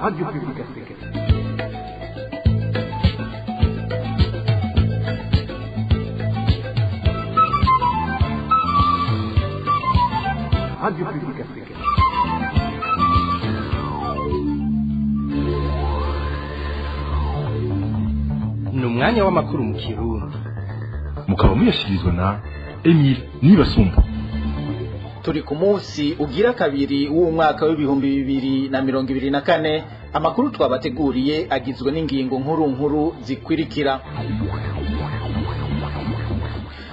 Radio Publique Africaine. Radio Publique Africaine. Ni umwanya w'amakuru mu Kirundi. Mukaba muyashikirizwa na Emile Nibasumba. Turi ku munsi ugira kabiri w'umwaka w'ibihumbi 2024, amakuru twabateguriye agizwe n'ingingo nkuru zikwirikira.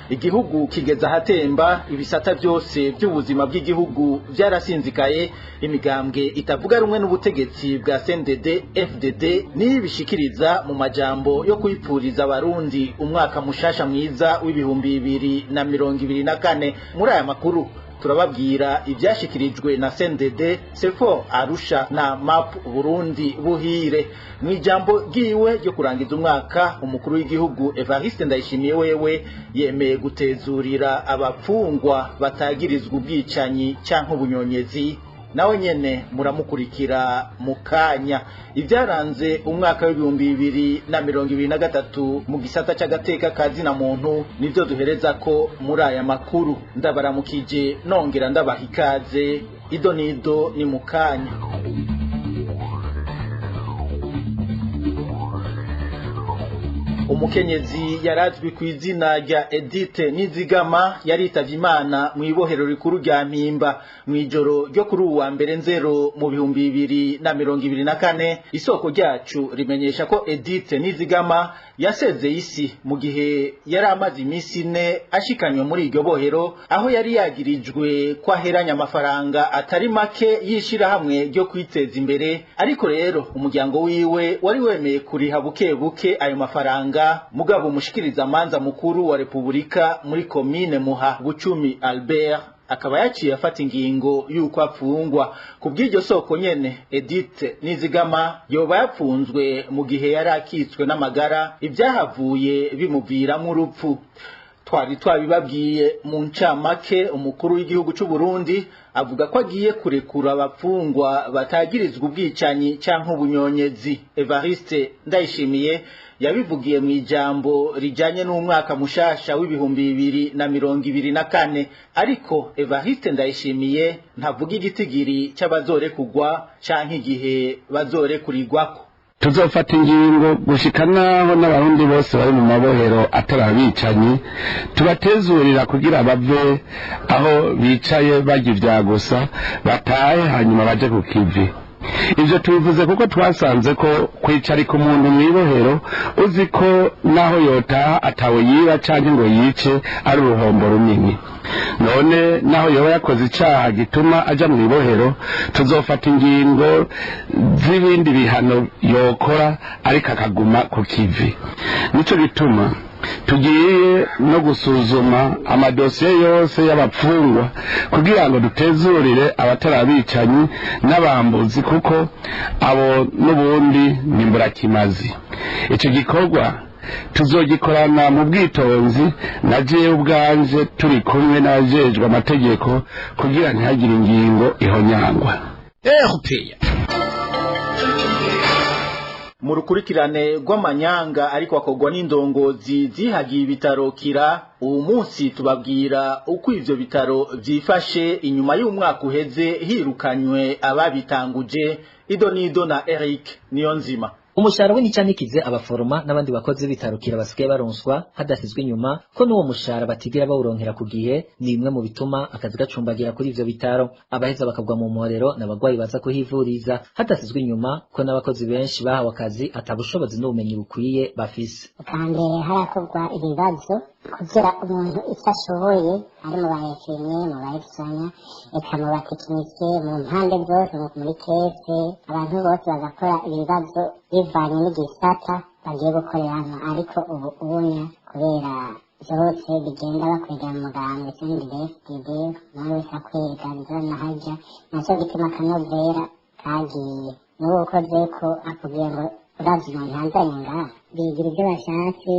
Igihugu kigeza ahatemba, ibisata byose by'ubuzima bw'igihugu byarasinzikaye, imigambwe itavuga rumwe n'ubutegetsi bwa CNDD FDD nibishikiriza mu majambo yo kwipfuriza abarundi umwaka mushasha mwiza w'ibihumbi 2024. Muri aya makuru turababwira ibyashikirijwe na CNDD, Sefo Arusha na MAP Burundi Buhire. Mwijambo giwe ryo kurangiza umwaka, umukuru w'igihugu Evariste Ndayishimiye wewe yemeye gutezurira abapfungwa batagirizwa ubwicanyi canke ubunyonyezi. Nawe nyene muramukurikira mukanya. Ibyaranze umwaka w'ibihumbi 2023 mu gisata c'agateka kazi na muntu nivyo duhereza ko muri aya makuru. Ndabaramukije nongera ndabaha ikaze. Ido nido ni mukanya. Umukenyezi yarazwi ku izina rya Edith Nizigama yaritavye Imana mu ibohero rikuru rya Mpimba mu ijoro ryo kuri uwa mbere nzero mu bihumbi 2024. Isoko ryacu rimenyesha ko Edith Nizigama yasezeye isi mu gihe yari amaze iminsi 4 ashikanywe muri iryo bohero, aho yari yagirijwe ko aheranya amafaranga atari make yishira hamwe ryo kwiteza imbere. Ariko rero umuryango wiwe wari wemeye kuriha buke buke ayo mafaranga. Mugabo umushikiriza amanza mukuru wa Republika muri komine Muha Bucumi Albert akaba yaciye afata ingingo yuko apfungwa. Kubw'iryo soko nyene Edith Nizigama yoba yapfunzwe mu gihe yari akitswe n'amagara, ibyahavuye bimuviramo urupfu. Twari twabibabwiye mu ncamake. Umukuru w'igihugu cy'u Burundi avuga ko agiye kurekura abapfungwa batagirizwa ubwicanyi canke ubunyonyezi. Evariste Ndayishimiye yabivugiye mu ijambo rijanye n'umwaka mushasha w'ibihumbi 2024. Ariko Evariste Ndayishimiye ntavuga igitigiri c'abazorekugwa canke igihe bazorekurirwako. Tuzofata ingingo gushika naho n'abarundi bose bari mu mabohero atarabicanyi tubatezurira kugira bave aho bicaye bagivya gusa batahe hanyuma baje ku kivi. Ivyo tubivuze kuko twasanze ko kwicarika umuntu mwibohero uzi ko naho yotaha atawe yiba canke ngo yice ari uruhombo runini. None naho yoba yakoze icaha gituma aja mwibohero, tuzofata ingingo z'ibindi bihano yokora ariko akaguma ku kivi. Nico bituma tugiye no gusuzuma amadosiye yose y'abapfungwa kugira ngo dutezurire abatarabicanyi n'abambuzi, kuko abo n'ubundi nimburakimazi. Ico gikorwa tuzogikorana mu bwitonzi na jewe ubwanje turi kumwe n'abajejwe amategeko kugira ntihagire ingingo ihonyangwa. Mu rukurikirane rw'amanyanga ariko akogwa n'indongozi zihagiye ibitaro Kira, ubu munsi tubabwira uko ivyo bitaro vyifashe inyuma y'umwaka uheze hirukanywe ababitanguje. Ido nido na Eric Niyonzima. Umushahara w'nicanikize abaforoma n'abandi bakozi bitarukira basigaye baronswa hadasizwe inyuma ko n'uwo mushahara batigira bawuronkera ku gihe, ni bimwe mu bituma akazi gacumbagira kuri ivyo bitaro. Abaheza bakagwa mu mporero n'abagwayi baza kuhivuriza hadasizwe inyuma ko n'abakozi benshi bahawe akazi atabushobozi n'ubumenyi bukwiye bafise. Ukambere harakorwa ibibazo kugira umuntu icyo ashoboye ari mu bayekenye mu bayisanya eka mu batekinisiye mu mpande zose muri kese, abantu bose bagakora ibibazo bivanye n'igisata bagiye gukoreramo. Ariko ubu ubunya kubera byose bigenda bakwegera mu muganga cyangwa FDD nawe wese akwega bizana hajya, nacyo gituma akanovera kagiye. N'ubu ukoze ko akubwiye ngo uravye umuntu hanzanye ngaha bigira ibyo bashatse.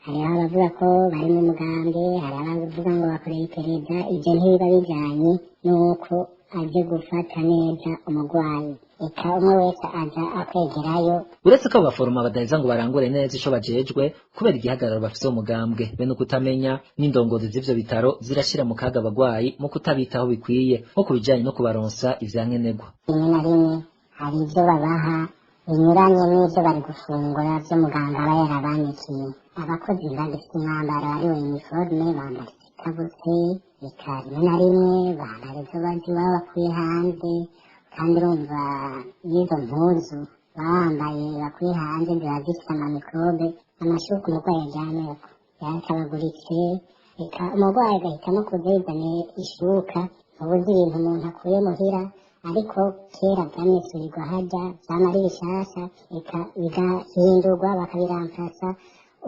Hari abavuga ko bari mu mugambi, hari abavuga ngo bakoreye iperereza. Ibyo ntibiba bijanye n'uko aje gufata neza umugwayi. eka umwe wese aza akwegerayo. Uretse ko abaforoma badaheza ngo barangure neza ico bajejwe kubera igihagararo bafise umugambwe be no kutamenya n'indongozi z'ivyo bitaro zirashira mu kaga abagwayi mu kutabitaho bikwiye nko kubijanye no kubaronsa ivyankenerwa. Rimwe na rimwe hari ivyo babaha binyuranye n'ivyo bari gufungura vyo muganga aba yarabandikiye. Abakozi bagifite umwambaro ariwe uniforme bambara ikabutura, eka rimwe na rimwe bambara izo bazi baba bakuye hanze, kandi urumva n'izo mpuzu bambaye bakuye hanze ziba zifite amamikrobe. Amashuka umurwayi aryamyeko yaratabaguritse, eka umurwayi agahitamo kuza yizaniye ishuka ubuze ibintu umuntu akuye muhira, ariko kera vyamisurirwa harya vyama ari bishasha, eka bigahindurwa bakabiramplasa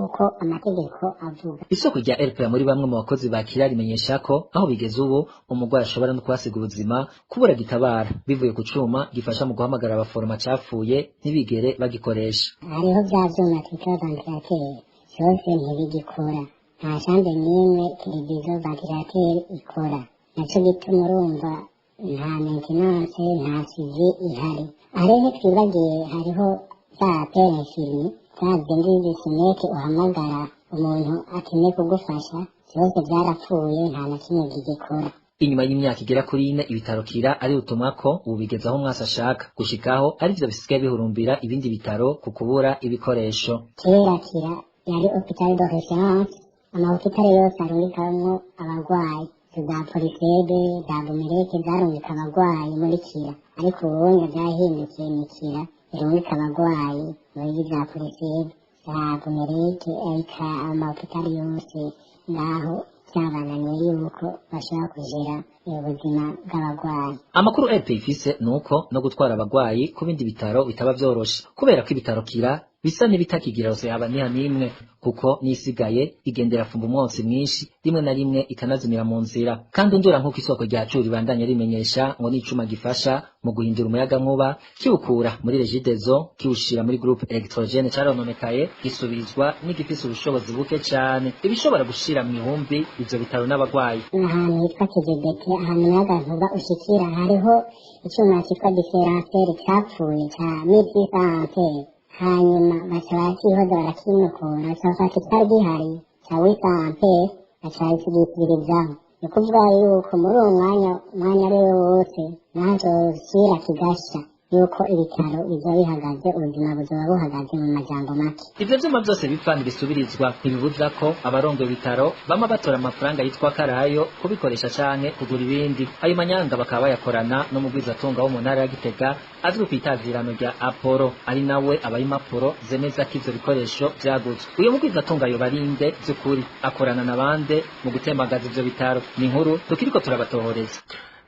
uko amategeko avuga. Isoko rya RPA muri bamwe mu bakozi bakira rimenyesha ko aho bigeze ubu umugwayi ashobora no kwasiga ubuzima kubura gitabara bivuye ku cuma gifasha mu guhamagara abaforoma capfuye ntibigere bagikoresha. Hariho vya vyuma twita ventilateur vyose ntibigikora, nta chambre n'imwe televizo ventilateur ikora, naco gituma urumva nta maintenance nta suivi ihari. Hariho twibagiye hariho za appel infirmier zazindi zisineke uhamagara umuntu akeneye kugufasha, vyose vyarapfuye nta na kimwe gigikora. Inyuma y'imyaka igera kuri 4 ibitaro Kira ari utumwako ubu bigeze aho mwasa ashaka gushikaho arivyo bisigaye bihurumbira ibindi bitaro ku kubura ibikoresho. Kera Kira yari hôpital de référence, amahopitali yose arungikamwo abagwayi, za Polisede za Bumereke zarungika abagwayi muri Kira, ariko ubundi vyahindukiye ni Kira irungika abagwayi muri za Polisede za Bumereke, eka amahopitali yose naho vyabananiye yuko bashobora kugera ubuzima bw'abagwayi. Amakuru RP ifise nuko no gutwara abagwayi ku bindi bitaro bitaba vyoroshe kubera ko ibitaro Kira bisa n'ibitakigira hose haba n'imwe kuko nisigaye igendera fumba umwotsi mwinshi rimwe na rimwe ikanazimira mu nzira. Kandi undura nk'uko isoko rya Curi bandanya rimenyesha ngo n'icuma gifasha mu guhindura umuyaga nkuba kiwukura muri Regideso kiwushira muri groupe electrogene carononekaye gisubirizwa n'igifise ubushobozi buke cane ibishobora gushira mu ihumbi ivyo bitaro n'abagwayi. Ahantu hitwa Kigedeke, ahantu umuyaga nkuba ushikira hariho icuma cyitwa diferanseri capfuye ca 1600 ampere, hanyuma baca barakihoza barakinukura cafata kitari gihari ca 800 ampere baca bakigisubirizaho. Ni kuvuga yuko muri uwo mwanya ariwo wose nazosubira kigasha yuko ibitaro bizoba bihagaze, ubuzima buzoba buhagaze mu majambo make. Ivyo vyuma vyose bipfa ntibisubirizwa, ntibibuza ko abarongoye ibitaro bama batora amafaranga yitwa karayo kubikoresha canke kugura ibindi. Ayo manyanga bakaba bayakorana no mu bwizatunga wo mu ntara ya Gitega azwi kw'itazirano rya Apollo, ari nawe abayimapuro zemeza ko ivyo bikoresho vyaguzwe. Uyo mu bwizatunga yo barinde vy'ukuri akorana n'abande mu gutembagaza ivyo bitaro. Ni inkuru tukiriko turabatohoreza.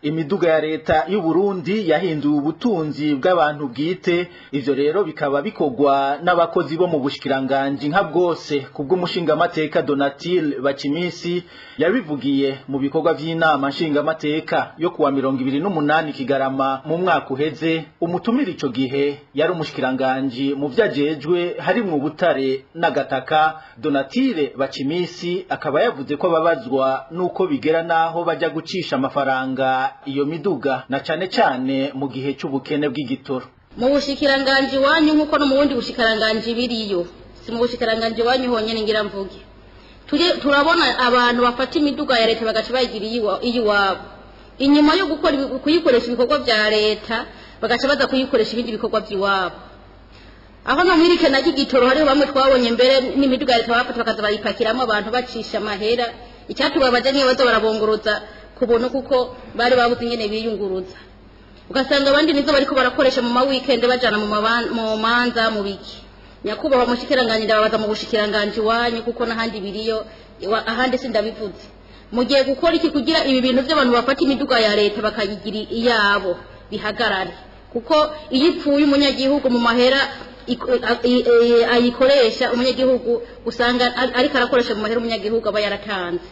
Imiduga ya leta y'u Burundi yahinduye ubutunzi bw'abantu bwite, ivyo rero bikaba bikogwa n'abakozi bo mu bushikiranganje nka bwose. Kubw'umushinga amateka Donatille Bakimisi yabivugiye mu bikorwa vy'inama nshinga amateka yo kuwa 28 Kigarama mu mwaka uheze. Umutumira ico gihe yari umushikiranganje mu vyajejwe hari mu butare n'agataka. Donatille Bakimisi akaba yavuze ko babazwa nuko bigera naho baja gucisha amafaranga iyo miduga na cane cane mu gihe c'ubukene bw'igitoro. Mu bushikiranganje wanyu nkuko no mu wundi bushikiranganje biriyo, si mu bushikiranganje wanyu honyene ngira mvuge. Turabona abantu bafata imiduga ya leta bagaca bayigira iyiwabo, inyuma yo gukora kuyikoresha ibikorwa vya leta bagaca baza kuyikoresha ibindi bikorwa vy'iwabo. Aho no mwirike na gitoro hariho bamwe twabonye mbere n'imiduga ya leta bafata bakaza bayipakiramo abantu bacisha amahera, icyatubabaje niyo baza barabongoruza kubona kuko bari babuze ingene biyunguruza. Ugasanga abandi nizo bariko barakoresha mu weekend bajana mu manza mu biki. Nyakubahwa mushikiranganje ndababaza mu bushikiranganje wanyu kuko nahandi biriyo ahandi sindabivuze. Mugiye gukora iki kugira ibi bintu by'abantu bafata imiduga ya leta bakayigira iyabo bihagarare, kuko iyipfuye umunyagihugu mu mahera ayikoresha umunyagihugu usanga ariko arakoresha mu mahera umunyagihugu aba yaratanze.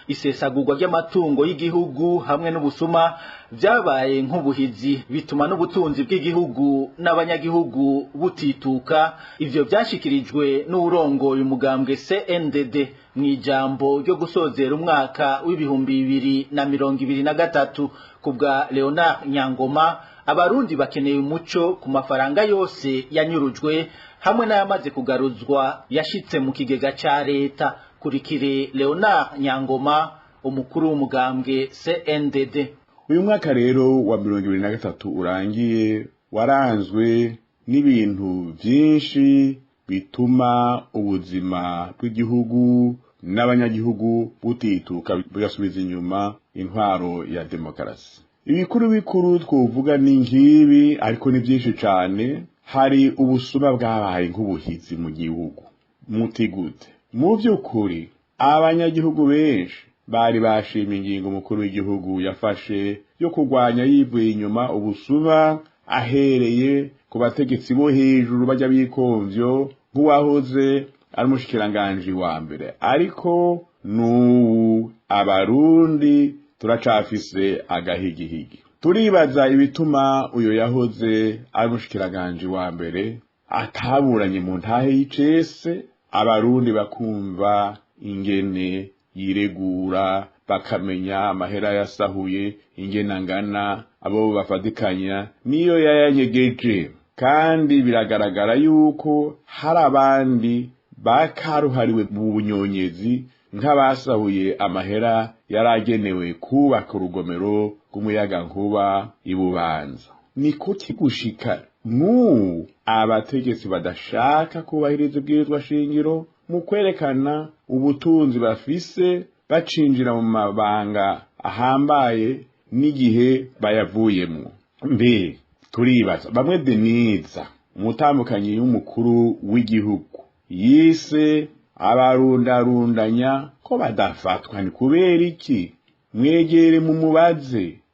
Isesagurwa ry'amatungo y'igihugu hamwe n'ubusuma byabaye nk'ubuhizi bituma n'ubutunzi bw'igihugu n'abanyagihugu butituka. Ivyo byashikirijwe n'urongoye umugambwe CNDD mu ijambo ryo gusozera umwaka w'2023 kubwa Leonard Nyangoma. Abarundi bakeneye umuco ku mafaranga yose yanyurujwe hamwe n'ayamaze kugaruzwa yashitse mu kigega ca leta. Kurikire Leonard Nyangoma, umukuru w'umugambwe CNDD. Uyu mwaka rero wa 2023 urangiye waranzwe n'ibintu byinshi bituma ubuzima bw'igihugu n'abanyagihugu butituka bugasubiza inyuma intwaro ya demokarasi. Ibikuru bikuru twovuga ni ngibi, ariko ni byinshi cyane. Hari ubusuma bwabaye nk'ubuhizi mu gihugu. Mutigute mu by'ukuri abanyagihugu benshi bari bashimye ingingo umukuru w'igihugu yafashe yo kurwanya yivuye inyuma ubusuma, ahereye ku bategetsi bo hejuru bajya bikomvyo nk'uwahoze ari umushikiranganje wa mbere. Ariko n'ubu abarundi turacafise agahigihigi. Turibaza ibituma uyo yahoze ari umushikiranganje wa mbere ataburanye mu ntahe y'icese, abarundi bakumva ingene yiregura, bakamenya amahera yasahuye ingene angana, abo bafatikanya niyo yayanyegeje. Kandi biragaragara yuko hari abandi bakaruhariwe mu bunyonyezi nk'abasahuye amahera yaragenewe kubaka urugomero rw'umuyaga nkuba ibubanza. Ni kuki gushika abategetsi badashaka kubahiriza ubwirizwa shingiro mu kwerekana ubutunzi bafise, bacinjira mu mabanga ahambaye n'igihe bayavuyemo? Mbe turibaza, bamwe Deniza umutambukanyi y'umukuru w'igihugu yise abarundarundanya ko badafatwa. Ni kubera iki? Mwegere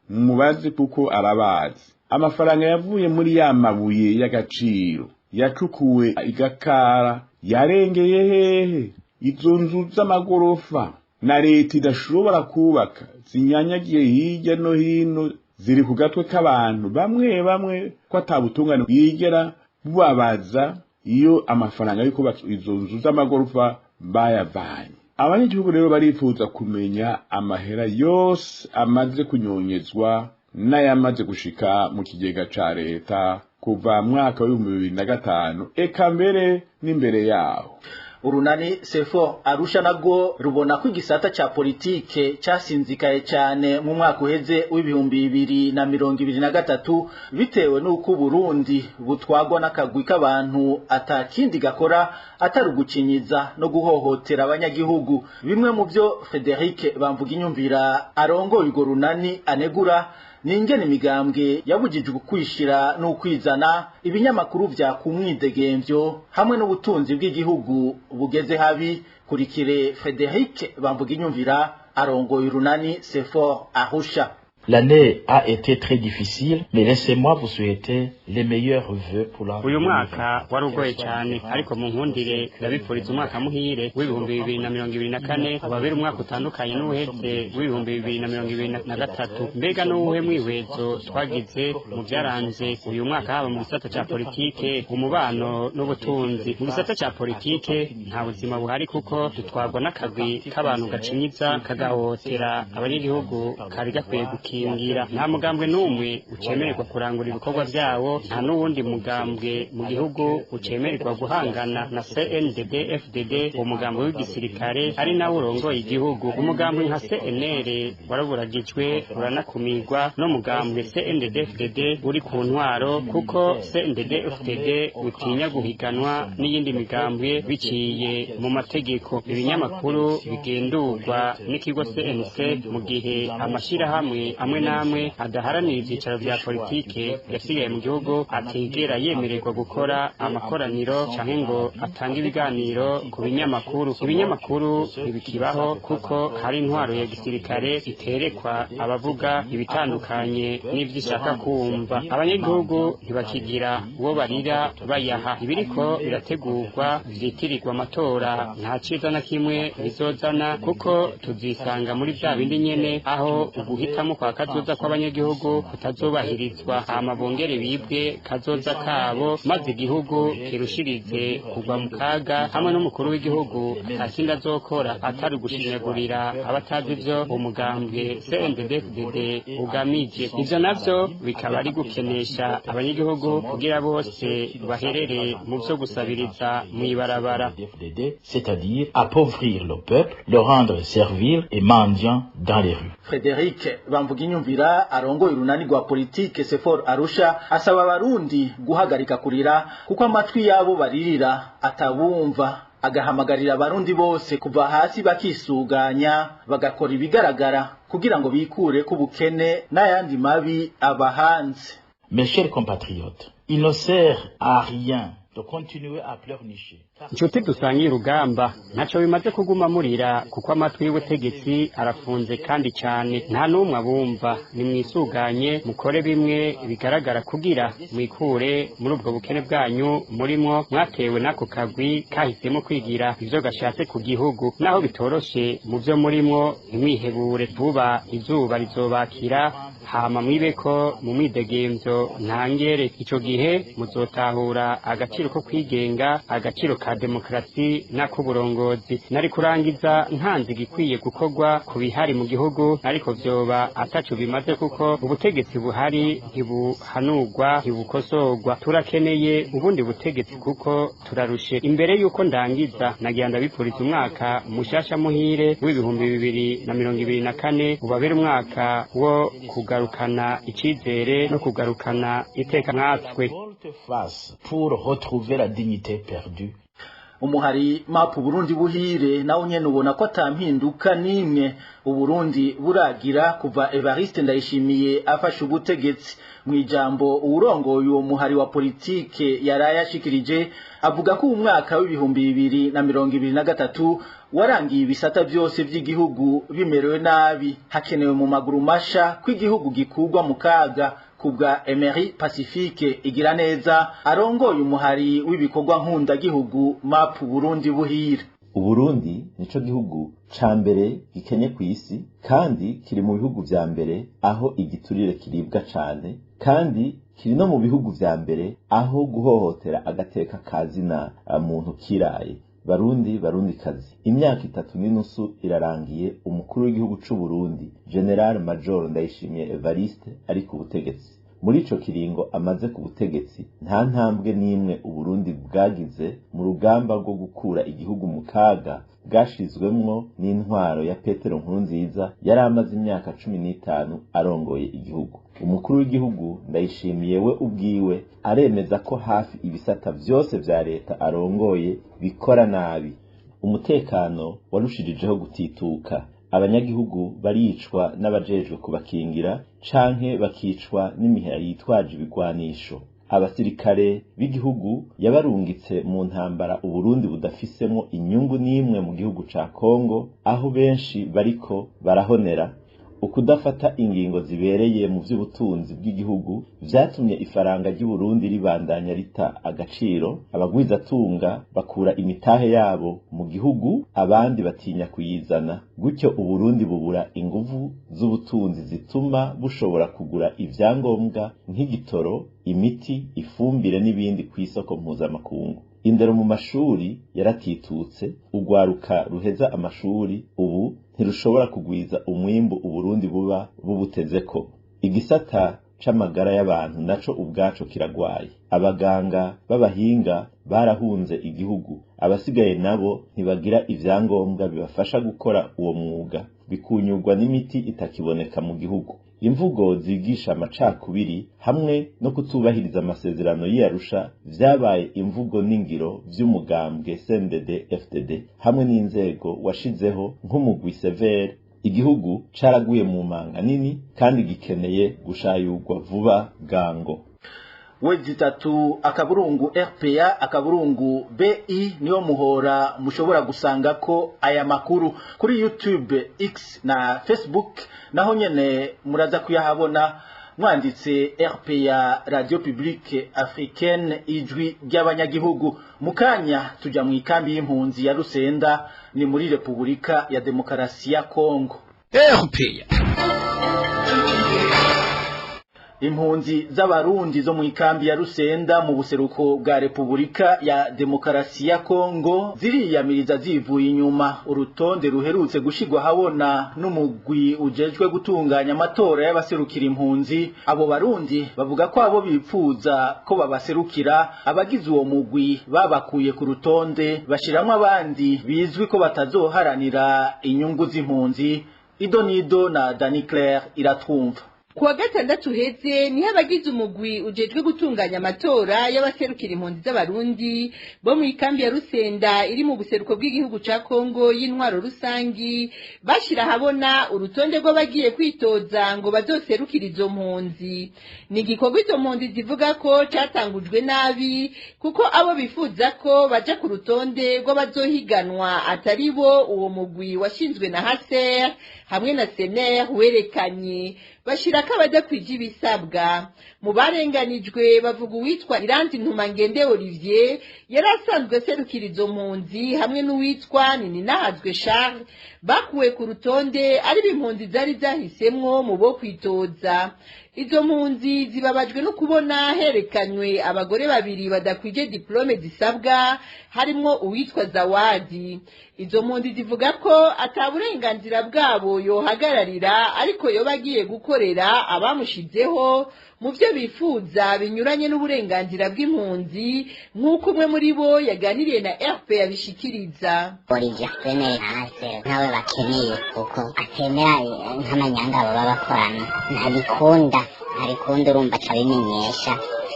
mumubaze kuko arabazi. Amafaranga yavuye muri ya mabuye y'agaciro yacukuwe igakara yarengeye hehe? Izo nzu z'amagorofa na leta idashobora kubaka zinyanyagiye hirya no hino, ziri ku gatwe k'abantu bamwe ko atabutungane bwigera bubabaza iyo amafaranga yo kubaka izo nzu z'amagorofa bayavanye. Abanyagihugu rero barifuza kumenya amahera yose amaze kunyonyezwa n'ayamaze gushika mu kigega ca leta kuva mwaka wa 2005 eka mbere n'imbere yaho. Urunani Sefo Arusha nago rubona ko igisata ca politike casinzikaye cyane mu mwaka uheze w'2023 bitewe n'uko Burundi butwagwa n'akagwi k'abantu atakindi gakora atari ugucinyiza no guhohotera abanyagihugu. Bimwe mu byo Frederic Bamvuginyumvira arongoye urwo runani anegura n'ingene imigambwe yabujijwe kwishira no kwizana, ibinyamakuru vya kumwidegemvyo hamwe n'ubutunzi bw'igihugu bugeze habi. Kurikire Frederic Bamvuginyumvira arongoye urunani Sefo Arusha. L'année a été très difficile, mais laissez-moi vous souhaiter les meilleurs vœux pour la. Uyu mwaka warugoye cyane, ariko mu nkundire ndabipfuriza umwaka muhire w'2024 wabera umwaka utandukanye n'uheze w'2023. Mbega n'uwuhe mwihwezo twagize mu byaranze uyu mwaka, haba mu gisata cya politike, umubano n'ubutunzi. Mu gisata cya politike nta buzima buhari kuko dutwarwa n'akagwi k'abantu gacinyiza kagahotera abanyagihugu kari gakwiye gukingira. Nta mugambwe n'umwe ucemererwa kurangura ibikorwa byawo, nta n'uwundi mugambwe mu gihugu ucemererwa guhangana na CNDD FDD, umugambwe w'igisirikare ari nawo urongoye igihugu. Umugambwe nka CNL waraburagijwe uranakumirwa n'umugambwe CNDD FDD uri ku ntwaro, kuko CNDD FDD utinya guhiganwa n'iyindi migambwe biciye mu mategeko. Ibinyamakuru bigendurwa n'ikigo CNC mu gihe amashirahamwe amwe n'amwe adaharanira ivyicaro vya politike yasigaye mu gihugu atigera yemererwa gukora amakoraniro canke ngo atange ibiganiro ku binyamakuru. Ibinyamakuru ntibikibaho kuko hari intwaro ya gisirikare iterekwa abavuga ibitandukanye n'ivyishaka kumva. Abanyagihugu ntibakigira uwo barira bayaha. Ibiriko birategurwa vyitirirwa amatora nta ciza na kimwe bizozana, kuko tuzisanga muri vya bindi nyene aho uguhitamo kwa kazoza kw'abanyagihugu kutazobahirizwa, hama bongere bibwe kazoza kabo, maze igihugu kirushirize kugwa mu kaga, hamwe n'umukuru w'igihugu ntakindi azokora atari gushinyagurira abatazi ivyo umugambwe CNDD-FDD ugamije. Ivyo navyo bikaba ari gukenesha abanyagihugu kugira bose baherere mu vyo gusabiriza mw'ibarabara, c'est-à-dire appauvrir le peuple, le rendre servile et mendiant dans les rues. Frederic Bamvuginyumvira arongoye urunani rwa politike Sefor Arusha asaba abarundi guhagarika kurira kuko amatwi yabo baririra atabumva, agahamagarira abarundi bose kuva hasi bakisuganya bagakora ibigaragara kugira ngo bikure ku bukene n'ayandi mabi abahanze. Mes chers compatriotes, il ne sert à rien de continuer à pleurnicher. Inshuti dusangiye urugamba ntaco bimaze kuguma murira kuko amatwi y'ubutegetsi arafunze kandi cyane nta n'umwe abumva. Nimwisuganye mukore bimwe bigaragara kugira mwikure muri ubwo bukene bwanyu murimo mwatewe n'ako kagwi kahisemo kwigira ivyo gashatse ku gihugu. Naho bitoroshe mu vyo murimo ntimwihebure, vuba izuba rizobakira hama mwibeko mu mwidegemvyo ntangere. Ico gihe muzotahura agaciro ko kwigenga, agaciro ka demokrasi n'akuburongozi. Nari kurangiza ntanzi igikwiye gukorwa ku bihari mu gihugu, ariko vyoba ataco bimaze kuko ubutegetsi buhari ntibuhanurwa ntibukosorwa. Turakeneye ubundi butegetsi kuko turarushe. Imbere yuko ndangiza nagira ndabipfuriza umwaka mushasha muhire w'ibihumbi 2024 ubabere umwaka wo kugarukana icizere no kugarukana iteka mwatswe. Pour retrouver la dignité perdue. Umuhari mapu Burundi buhire nawo nyene ubona ko atampinduka nimwe Uburundi buragira kuva Evariste Ndayishimiye afashe ubutegetsi. Mwijambo urongoye uwo muhari wa politike yarayashikirije avuga ko umwaka w'ibihumbi 2023 warangiye ibisata byose by'igihugu bimerewe nabi, hakenewe mu maguru masha kw'igihugu gikugwa mu kaga. Kubwa Emery Pacifique igira neza arongoye umuhari w'ibikorwa nkunda gihugu mapu Burundi buhire. Uburundi nico gihugu ca mbere gikenye ku isi kandi kiri mu bihugu vya mbere aho igiturire kiribwa cane, kandi kiri no mu bihugu vya mbere aho guhohotera agateka kazina muntu kiraye. Barundi kazi, imyaka 3 irarangiye umukuru w'igihugu c'u Burundi General Major Ndayishimiye Evariste ari ku butegetsi. Muri ico kiringo amaze ku butegetsi nta ntambwe nimwe Uburundi bwagize mu rugamba rwo gukura igihugu mu kaga bwashizwemwo n'intwaro ya Petero Nkurunziza yari amaze imyaka 15 arongoye igihugu. Umukuru w'igihugu Ndayishimiye we ubwiwe aremeza ko hafi ibisata vyose vya leta arongoye bikora nabi. Umutekano warushirijeho gutituka, abanyagihugu baricwa n'abajejwe kubakingira canke bakicwa n'imihera yitwaje ibigwanisho. Abasirikare b'igihugu yabarungitse mu ntambara Uburundi budafisemo inyungu n'imwe mu gihugu ca Kongo, aho benshi bariko barahonera. Ukudafata ingingo zibereye mu vy'ubutunzi bw'igihugu vyatumye ifaranga ry'Uburundi ribandanya rita agaciro, abagwizatunga bakura imitahe yabo mu gihugu abandi batinya kuyizana, gutyo Uburundi bubura inguvu z'ubutunzi zituma bushobora kugura ivyangombwa nk'igitoro, imiti, ifumbire n'ibindi kw'isoko mpuzamakungu. Indero mu mashuri yaratitutse, ugwaruka ruheza amashuri ubu ntirushobora kugwiza umwimbu Uburundi buba bubutezeko. Igisata c'amagara y'abantu naco ubwaco kiragwaye, abaganga b'abahinga barahunze igihugu, abasigaye nabo ntibagira ivyangombwa bibafasha gukora uwo mwuga, bikunyurwa n'imiti itakiboneka mu gihugu. Imvugo zigisha amacakubiri hamwe no kutubahiriza amasezerano y'Arusha vyabaye imvugo n'ingiro vy'umugambwe CNDD-FDD hamwe n'inzego washizeho nk'umugwi severe igihugu caraguye mu manga nini kandi gikeneye gushayurwa vuba bwango. Wezi tatu akaburungu RPA akaburungu BI niyo muhora mushobora gusanga ko aya makuru kuri YouTube, X na Facebook, naho nyene muraza kuyahabona mwanditse RPA Radio Publique Africaine ijwi ry'abanyagihugu. Mukanya tuja mu ikambi y'impunzi ya Rusenda ni muri Republika ya Demokarasi ya Kongo. RPA Impunzi z'abarundi zo mu ikambi ya Rusenda mu buseruko bwa Republika ya Demokarasi ya Kongo ziriyamiriza zivuye inyuma urutonde ruherutse gushigwa habona n'umugwi ujejwe gutunganya amatora y'abaserukira impunzi. Abo barundi bavuga ko abo bipfuza ko babaserukira abagize uwo mugwi babakuye ku rutonde bashiramwe abandi bizwi ko batazoharanira inyungu z'impunzi. Idonido na Dani Claire iratwumva. Kuwa gatandatu heze niho abagize umugwi ujejwe gutunganya amatora y'abaserukira impunzi z'abarundi bo mu ikambi ya Rusenda iri mu buseruko bw'igihugu ca Kongo y'intwaro rusangi bashira habona urutonde rw'abagiye kwitoza ngo bazoserukira izo mpunzi. Ni igikorwa izo mpunzi zivuga ko catangujwe nabi kuko abo bifuza ko baja ku rutonde rw'abazohiganwa atari bo uwo mugwi washinzwe na HCR hamwe na SNR werekanye bashirako abadakwije ibisabwa. Mu barenganijwe bavuga uwitwa Iranzi Ntumangende Olivier yari asanzwe aserukira izo mpunzi hamwe n'uwitwa Nininahazwe Charles bakuwe ku rutonde ari impunzi zari zahisemwo mu bo kwitoza. Izo mpunzi zibabajwe no kubona herekanywe abagore babiri badakwije diplome zisabwa harimwo uwitwa Zawadi. Izo mpunzi zivuga ko ataburenganzira bwabo yohagararira ariko yo bagiye gukorera abamushizeho mu byo bifuza binyuranye n'uburenganzira bw'impunzi nk'uko umwe muri bo yaganiriye na RPA yabishikiriza. Olivier Twemere hase nawe bakeneye kuko atemera nk'amanyanga abo babakorana ntabikunda urumva acabimenyesha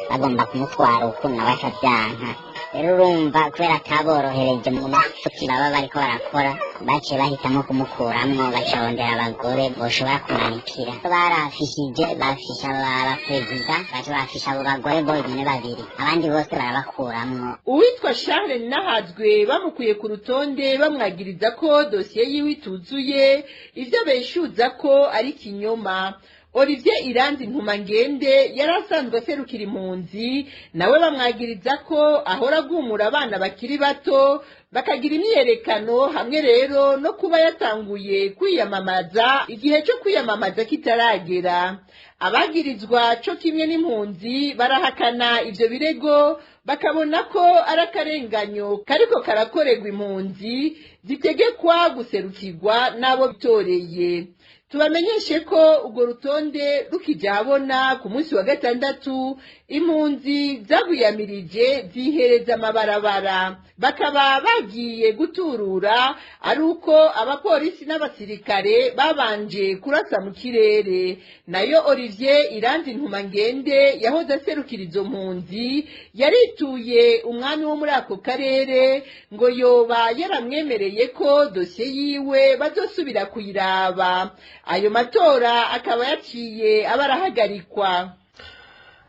bagomba kumutwara ukuntu bakavyanka. Rero urumva kubera ataborohereje mu mafuti baba bariko barakora baciye bahitamo kumukuramwo bacarondera abagore boshobora kumanikira. Barafishije bafisha abaperezida baca bafisha abo bagore bonyene babiri abandi bose barabakuramwo. Uwitwa Charles Nahazwe bamukuye ku rutonde bamwagiriza ko dosiye yiwe ituzuye ivyo beshuza ko ari kinyoma. Olivier Iranzi Ntumangende yari asanzwe aserukira impunzi nawe bamwagiriza ko ahora agumura abana bakiri bato bakagira imyerekano hamwe rero no kuba yatanguye kwiyamamaza igihe cyo kwiyamamaza kitaragera. Abagirizwa cyo kimwe n'impunzi barahakana ivyo birego bakabona ko ari akarenganyo kariko karakorerwa impunzi zitegekwa guserukirwa n'abo bitoreye. Tubamenyeshe ko urwo rutonde rukija habona ku munsi wa gatandatu impunzi zaguyamirije zihereza amabarabara bakaba bagiye guturura ari uko abapolisi n'abasirikare babanje kurasa mu kirere. Nayo Olivier Iranzi Ntumangende yahoze aserukira izo mpunzi yarituye umwami wo muri ako karere ngo yoba yaramwemereye ko dosiye yiwe bazosubira kuyiraba. Ayo matora akaba yaciye abarahagarikwa.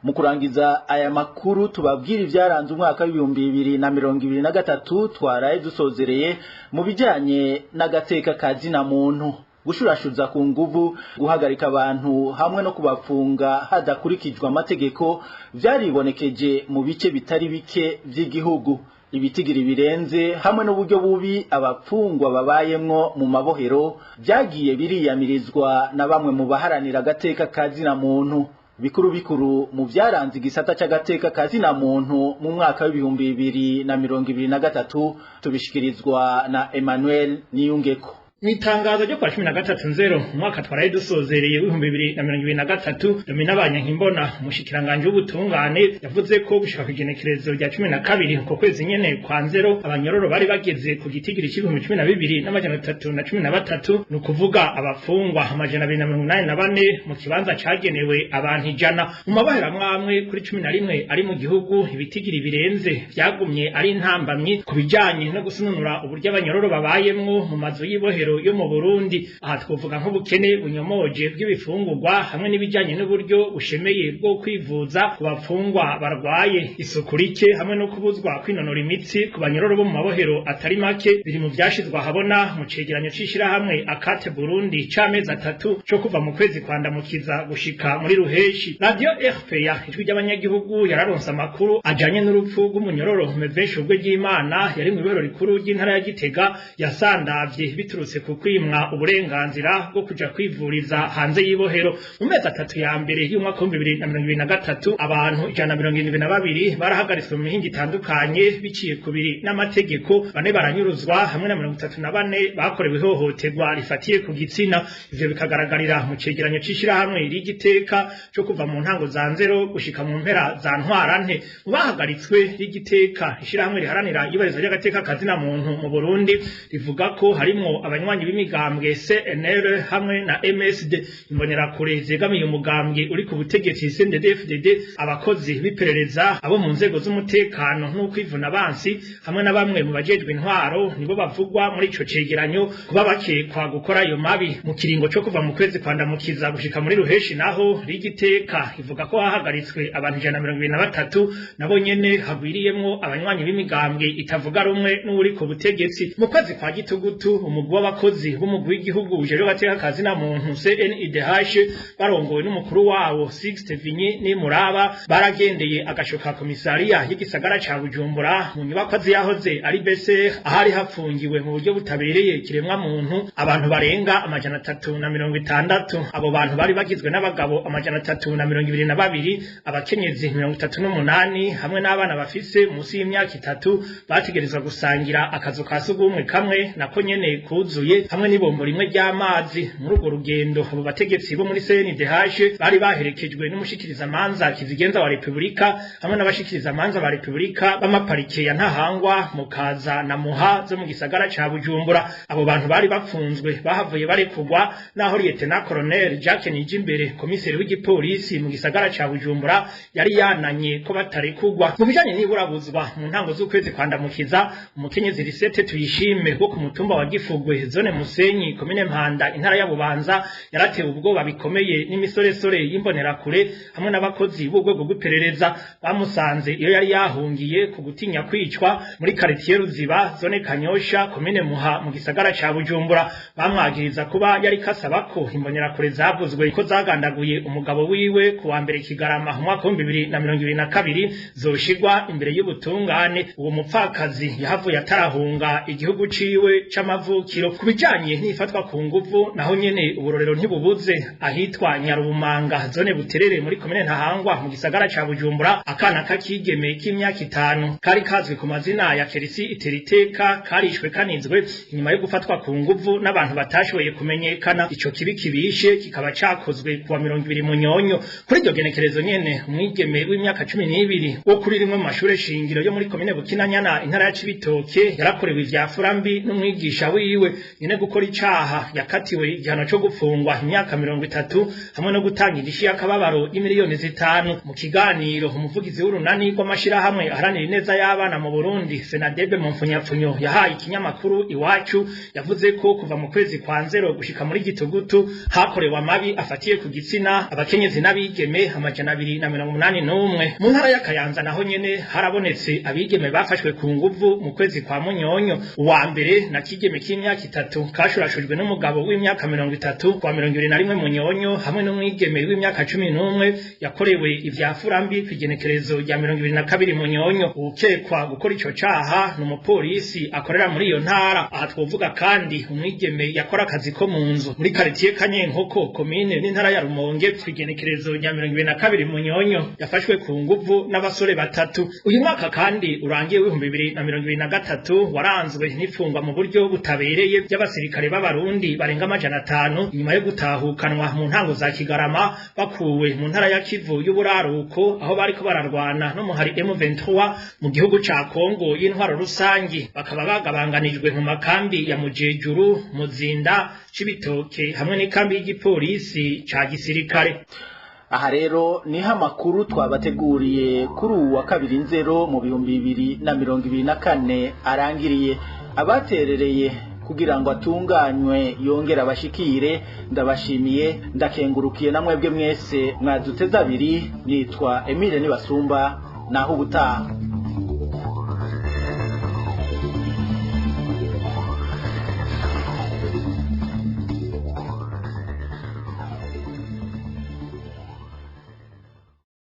Mu kurangiza aya makuru tubabwira ivyaranze umwaka w'2023 twaraye dusozereye mu bijanye n'agateka ka zina muntu, gushurashuza ku nguvu, guhagarika abantu hamwe no kubafunga hadakurikijwe amategeko vyaribonekeje mu bice bitari bike vy'igihugu. Ibitigiri birenze hamwe n'uburyo bubi abapfungwa babayemwo mu mabohero byagiye biriyamirizwa na bamwe mu baharanira agateka ka zina muntu. Bikuru mu byaranze igisata c'agateka ka zina muntu mu mwaka w'2023 tubishikirizwa na Emmanuel Niyungeko. Mitangazo ryo kwa 13/0 umwaka twaraye dusozereye w'2023 Domina Banyankimbona umushikiranganje w'ubutungane yavuze ko gushika ku igenekerezo rya 12 ko kwezi nyene kwa 0 abanyororo bari bageze ku gitigiri c'12,313 no kuvuga abafungwa 284 mu kibanza cagenewe abantu 100 mu mabahera mwamwe kuri 11 ari mu gihugu. Ibitigiri birenze byagumye ari intambamyi kubijanye no gusununura uburyo abanyororo babayemwo mu mazu y'ibohero mabohero yo mu Burundi. Aha twovuga nk'ubukene bunyomoje bw'ibifungurwa hamwe n'ibijanye n'uburyo bushemeye bwo kwivuza ku bafungwa barwaye, isuku rike hamwe no kubuzwa kwinonora imitsi ku banyororo bo mu mabohero atari make biri mu vyashizwa habona mu cegeranyo c'ishirahamwe Akate Burundi c'amezi 3 co kuva mu kwezi kwandamukiza gushika muri ruheshi. Radio RPA ijwi ry'abanyagihugu yararonse amakuru ajanye n'urupfu rw'umunyororo Mevesho ubwe ry'Imana yari mu bihoro rikuru ry'intara ya Gitega yasandavye biturutse ku kwimwa uburenganzira bwo kuja kwivuriza hanze y'ibohero. Mu mezi 3 ya mbere y'umwaka wa 2023 abantu 172 barahagaritswe mu mihingo itandukanye biciye kubiri n'amategeko, bane baranyuruzwa hamwe na 34 bakorewe ihohoterwa rifatiye ku gitsina. Ivyo bikagaragarira mu cegeranyo c'ishirahamwe ry'Igiteka cyo kuva mu ntango za nzero gushika mu mpera za ntwarante. Bahagaritswe ry'Igiteka ishirahamwe riharanira ibarizo ry'agateka kazina muntu mu Burundi rivuga ko harimo abanywanyi b'imigambwe CNL hamwe na MSD, imbonerakure zegamiye umugambwe uri ku butegetsi CNDD-FDD, abakozi biperereza, abo mu nzego z'umutekano n'ukwivuna abansi hamwe na bamwe mu bajejwe intwaro nibo bavugwa muri ico cegeranyo kuba bakekwa gukora ayo mabi. Mu kiringo cyo kuva mu kwezi kwandamukiza gushika muri ruheshi naho rigiteka ivuga ko hahagaritswe abantu 123 nabo nyene hagwiriyemwo abanywanyi b'imigambwe itavuga rumwe n'uri ku butegetsi. Mu kwezi kwa gitugutu umugwi w'abakozi b'umugwi w'igihugu ujejwe agateka kazina muntu CNIDH barongowe n'umukuru wawo Sixte Vinyi ni Muraba baragendeye agashoka komisariya y'igisagara ca Bujumbura mu nyubako yahoze ari BCR ahari hafungiwe mu buryo butabereye kiremwa muntu abantu barenga 360. Abo bantu bari bagizwe n'abagabo 322, abakenyezi 38 hamwe n'abana bafise musi y'imyaka 3 bategerezwa gusangira akazo kasugumwe kamwe nako nyene kuzuye hamwe n'ibombo rimwe ry'amazi. Muri urwo rugendo abo bategetsi bo muri CNDH bari baherekejwe n'umushikiriza manza kizigenza wa Republika hamwe n'abashikiriza manza ba Republika b'amaparike ya Ntahangwa, Mukaza na Muha zo mu gisagara ca Bujumbura. Abo bantu bari bapfunzwe bahavuye barekugwa naho Lieutenant Colonel Jacques Nijimbere komiseri w'igipolisi mu gisagara ca Bujumbura yari yananye ko batarekugwa. Mu bijanye n'iburabuzwa mu ntango z'ukwezi kwandamukiza umukenyezi Lisette Tuyishime wo ku mutumba wa Gifugwe zone Musenyi komine Mpanda intara ya Bubanza yaratewe ubwoba bikomeye n'imisoresore y'imbonerakure hamwe n'abakozi b'urwego rw'iperereza bamusanze iyo yari yahungiye ku gutinya kwicwa muri quartier Ruziba zone Kanyosha komine Muha mu gisagara ca Bujumbura. Bamwagiriza kuba yari kasaba ko imbonerakure zavuzwe ko zagandaguye umugabo wiwe ku wa mbere Kigarama mu mwaka wa 2022 zoshigwa imbere y'ubutungane. Uwo mupfakazi yahavuye atarahunga igihugu ciwe c'amavukiro. Kubijanye n'ifatwa ku nguvu naho nyene uburorero ntibubuze ahitwa Nyarumanga zone Buterere muri komine Ntahangwa mu gisagara ca Bujumbura. Akana kakigeme k'imyaka 5 kari kazwi ku mazina ya Kerisi Iteriteka karishwe kanizwe inyuma yo gufatwa ku nguvu n'abantu batashoboye kumenyekana. Ico kibi kibishe kikaba cakozwe kuwa 20 Munyonyo. Kuri iryo genekerezo nyene umwigeme w'imyaka 12 wo kuri rimwe mu mashure shingiro yo muri komine Bukinanyana intara ya Cibitoke yarakorewe ivyafurambi n'umwigisha wiwe. Nyene gukora icaha yakatiwe igihano cyo gufungwa imyaka 30 hamwe no gutanga indishi y'akababaro y'imiliyoni 5. Mu kiganiro umuvugizi w'urunani rw'amashirahamwe aharanira ineza y'abana mu Burundi Senadebe Mumfunyapfunyo yahaye ikinyamakuru Iwacu yavuze ko kuva mu kwezi kwa nzero gushika muri gitugutu hakorewe amabi afatiye ku gitsina abakenyezi n'abigeme 281. Mu ntara ya Kayanza naho nyene harabonetse abigeme bafashwe ku nguvu mu kwezi kwa Munyonyo. Uwa mbere na kigeme k'imyaka 3 kashurashujwe n'umugabo w'imyaka 30 kwa 21 Munyonyo hamwe n'umwigeme w'imyaka 11 yakorewe ivyafurambi kwigenekerezo rya 22 Munyonyo. Ukekwa gukora ico caha n'umupolisi akorera muri iyo ntara. Aha twovuga kandi umwigeme yakora akazi ko mu nzu muri quartier Kanyenkoko komine n'intara ya Rumonge kwigenekerezo rya 22 Munyonyo yafashwe ku nguvu n'abasore 3. Uyu mwaka kandi urangiye w'2023 waranzwe n'ifungwa mu buryo butabereye by'abasirikare b'abarundi barenga 500 nyuma yo gutahukanwa mu ntango za Kigarama bakuwe mu ntara ya Kivu y'uburaruko aho bariko bararwana no muhari M23 mu gihugu ca Kongo y'intwaro rusangi. Bakaba bagabanganijwe mu makambi ya Mujejuru, Muzinda, Cibitoke hamwe n'ikambi y'igipolisi ca gisirikare. Aha rero niho amakuru twabateguriye kuri uwa 2 Nzero mu 2024 arangiriye. Abaterereye kugira ngo atunganywe yongera abashikire. Ndabashimiye ndakengurukiye na mwebwe mwese mwaduteze abiri. Nitwa Emile Nibasumba naho ubutaha.